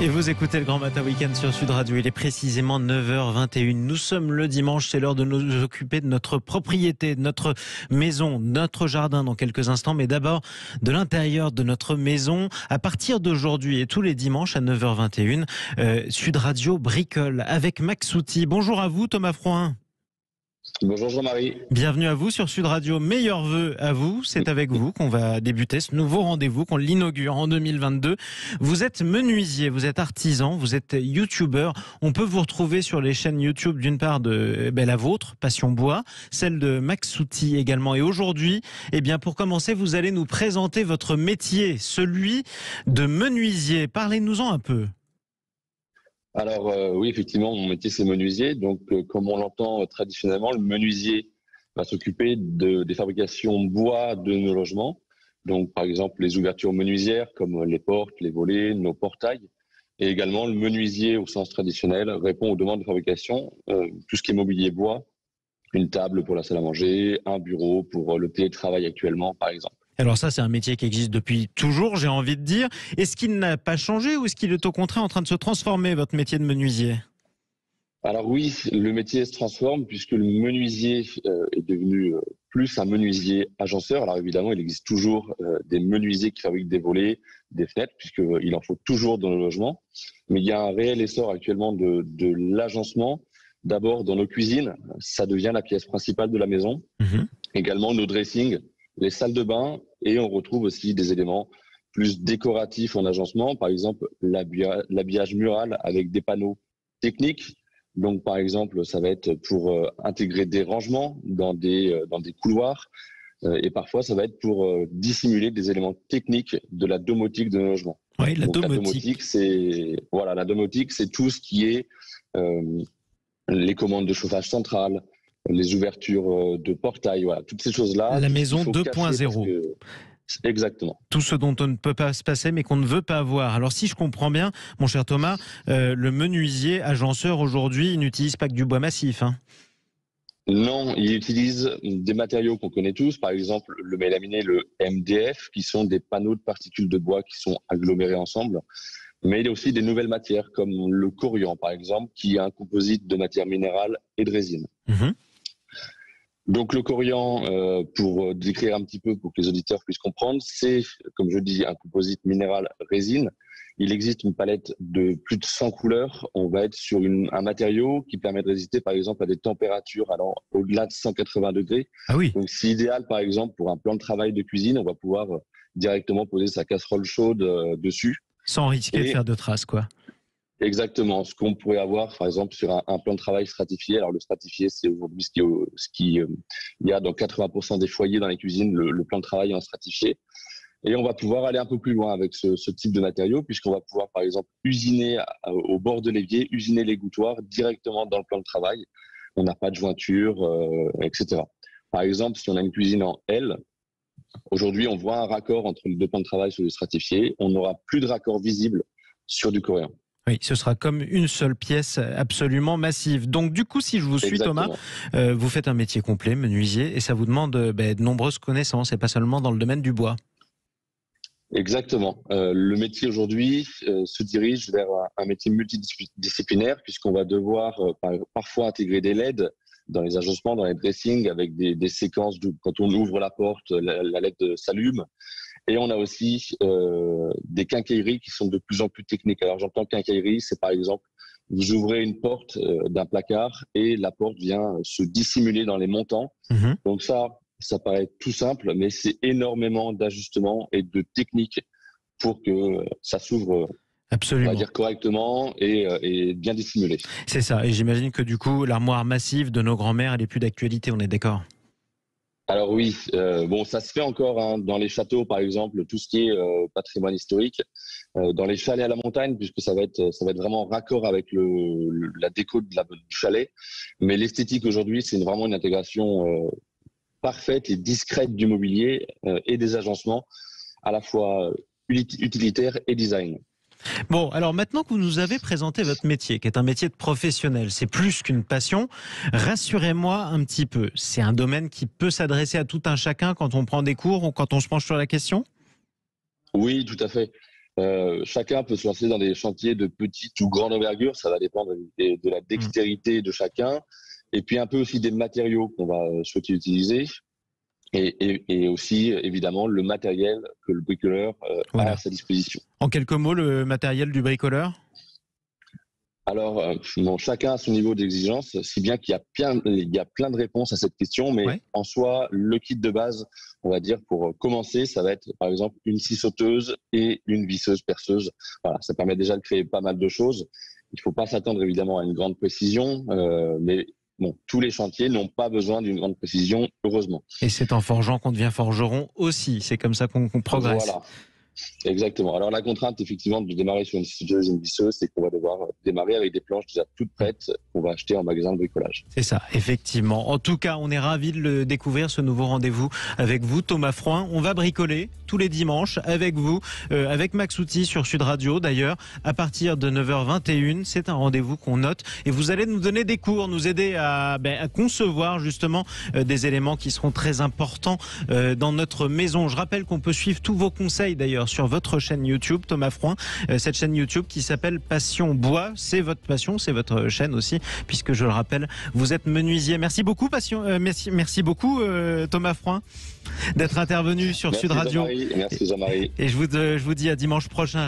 Et vous écoutez le Grand Matin Week-end sur Sud Radio. Il est précisément 9h21. Nous sommes le dimanche. C'est l'heure de nous occuper de notre propriété, de notre maison, notre jardin dans quelques instants. Mais d'abord, de l'intérieur de notre maison. À partir d'aujourd'hui et tous les dimanches à 9h21, Sud Radio bricole avec Max Outil. Bonjour à vous, Thomas Froin. Bonjour Jean-Marie. Bienvenue à vous sur Sud Radio. Meilleurs vœux à vous. C'est avec vous qu'on va débuter ce nouveau rendez-vous, qu'on l'inaugure en 2022. Vous êtes menuisier, vous êtes artisan, vous êtes youtubeur. On peut vous retrouver sur les chaînes YouTube d'une part de la vôtre, Passion Bois, celle de Max Outil également. Et aujourd'hui, pour commencer, vous allez nous présenter votre métier, celui de menuisier. Parlez-nous-en un peu. Alors oui, effectivement, mon métier c'est menuisier. Donc comme on l'entend traditionnellement, le menuisier va s'occuper des fabrications bois de nos logements. Donc par exemple les ouvertures menuisières comme les portes, les volets, nos portails. Et également le menuisier au sens traditionnel répond aux demandes de fabrication, tout ce qui est mobilier bois, une table pour la salle à manger, un bureau pour le télétravail actuellement par exemple. Alors ça, c'est un métier qui existe depuis toujours, j'ai envie de dire. Est-ce qu'il n'a pas changé ou est-ce qu'il est au contraire en train de se transformer, votre métier de menuisier ? Alors oui, le métier se transforme puisque le menuisier est devenu plus un menuisier agenceur. Alors évidemment, il existe toujours des menuisiers qui fabriquent des volets, des fenêtres, puisqu'il en faut toujours dans le logement. Mais il y a un réel essor actuellement de l'agencement. D'abord dans nos cuisines, ça devient la pièce principale de la maison. Également nos dressings, les salles de bain, et on retrouve aussi des éléments plus décoratifs en agencement, par exemple l'habillage mural avec des panneaux techniques. Donc par exemple, ça va être pour intégrer des rangements dans des couloirs, et parfois ça va être pour dissimuler des éléments techniques de la domotique de nos logements. Oui, la domotique, c'est tout ce qui est les commandes de chauffage central, les ouvertures de portail, voilà, toutes ces choses-là. La maison 2.0. Exactement. Tout ce dont on ne peut pas se passer, mais qu'on ne veut pas voir. Alors si je comprends bien, mon cher Thomas, le menuisier agenceur aujourd'hui, il n'utilise pas que du bois massif, hein. Non, il utilise des matériaux qu'on connaît tous, par exemple le mélaminé, le MDF, qui sont des panneaux de particules de bois qui sont agglomérés ensemble. Mais il y a aussi des nouvelles matières, comme le corian, par exemple, qui est un composite de matière minérale et de résine. Donc le corian, pour décrire un petit peu, pour que les auditeurs puissent comprendre, c'est, comme je dis, un composite minéral-résine. Il existe une palette de plus de 100 couleurs. On va être sur un matériau qui permet de résister, par exemple, à des températures allant au-delà de 180 degrés. Ah oui. Donc c'est idéal, par exemple, pour un plan de travail de cuisine. On va pouvoir directement poser sa casserole chaude dessus. Sans risquer de faire de traces, quoi. Exactement. Ce qu'on pourrait avoir, par exemple, sur un plan de travail stratifié. Alors, le stratifié, c'est aujourd'hui il y a dans 80% des foyers dans les cuisines, le plan de travail en stratifié. Et on va pouvoir aller un peu plus loin avec ce type de matériaux, puisqu'on va pouvoir, par exemple, usiner au bord de l'évier, usiner les gouttoirs directement dans le plan de travail. On n'a pas de jointure, etc. Par exemple, si on a une cuisine en L, aujourd'hui, on voit un raccord entre les deux plans de travail sur le stratifié. On n'aura plus de raccord visible sur du corian. Oui, ce sera comme une seule pièce absolument massive. Donc du coup, si je vous suis, Exactement. Thomas, vous faites un métier complet, menuisier, et ça vous demande de nombreuses connaissances, et pas seulement dans le domaine du bois. Exactement. Le métier aujourd'hui se dirige vers un métier multidisciplinaire, puisqu'on va devoir parfois intégrer des LED dans les agencements, dans les dressings, avec des séquences quand on ouvre la porte, la LED s'allume. Et on a aussi des quincailleries qui sont de plus en plus techniques. Alors j'entends quincaillerie, c'est par exemple, vous ouvrez une porte d'un placard et la porte vient se dissimuler dans les montants. Donc ça paraît tout simple, mais c'est énormément d'ajustements et de techniques pour que ça s'ouvre, absolument, on va dire correctement et bien dissimulé. C'est ça, et j'imagine que du coup, l'armoire massive de nos grands-mères, elle n'est plus d'actualité, on est d'accord ? Alors oui, ça se fait encore dans les châteaux, par exemple, tout ce qui est patrimoine historique, dans les chalets à la montagne, puisque ça va être vraiment raccord avec la déco du chalet. Mais l'esthétique aujourd'hui, c'est vraiment une intégration parfaite et discrète du mobilier et des agencements, à la fois utilitaires et design. Bon, alors maintenant que vous nous avez présenté votre métier, qui est un métier de professionnel, c'est plus qu'une passion, rassurez-moi un petit peu. C'est un domaine qui peut s'adresser à tout un chacun quand on prend des cours ou quand on se penche sur la question ? Oui, tout à fait. Chacun peut se lancer dans des chantiers de petite ou grande envergure, ça va dépendre de la dextérité de chacun, et puis un peu aussi des matériaux qu'on va souhaiter utiliser, et aussi évidemment le matériel que le bricoleur a à sa disposition. En quelques mots, le matériel du bricoleur ? Alors, chacun a son niveau d'exigence, si bien qu'il y a plein de réponses à cette question, mais en soi, le kit de base, on va dire, pour commencer, ça va être par exemple une scie sauteuse et une visseuse perceuse. Voilà, ça permet déjà de créer pas mal de choses. Il ne faut pas s'attendre évidemment à une grande précision, mais bon, tous les chantiers n'ont pas besoin d'une grande précision, heureusement. Et c'est en forgeant qu'on devient forgeron aussi, c'est comme ça qu'on progresse. Voilà. Exactement. Alors la contrainte, effectivement, de démarrer sur une scisseuse et une visseuse, c'est qu'on va devoir démarrer avec des planches déjà toutes prêtes qu'on va acheter en magasin de bricolage. C'est ça, effectivement. En tout cas, on est ravis de le découvrir, ce nouveau rendez-vous avec vous, Thomas Frouin. On va bricoler tous les dimanches avec vous, avec Max Outil sur Sud Radio d'ailleurs, à partir de 9h21. C'est un rendez-vous qu'on note et vous allez nous donner des cours, nous aider à concevoir justement des éléments qui seront très importants dans notre maison. Je rappelle qu'on peut suivre tous vos conseils d'ailleurs sur votre chaîne YouTube, Thomas Frouin, cette chaîne YouTube qui s'appelle Passion Bois. C'est votre passion, c'est votre chaîne aussi, puisque je le rappelle, vous êtes menuisier. Merci beaucoup, merci beaucoup, Thomas Frouin, d'être intervenu sur Sud Radio. Merci Jean-Marie. Et je vous dis à dimanche prochain.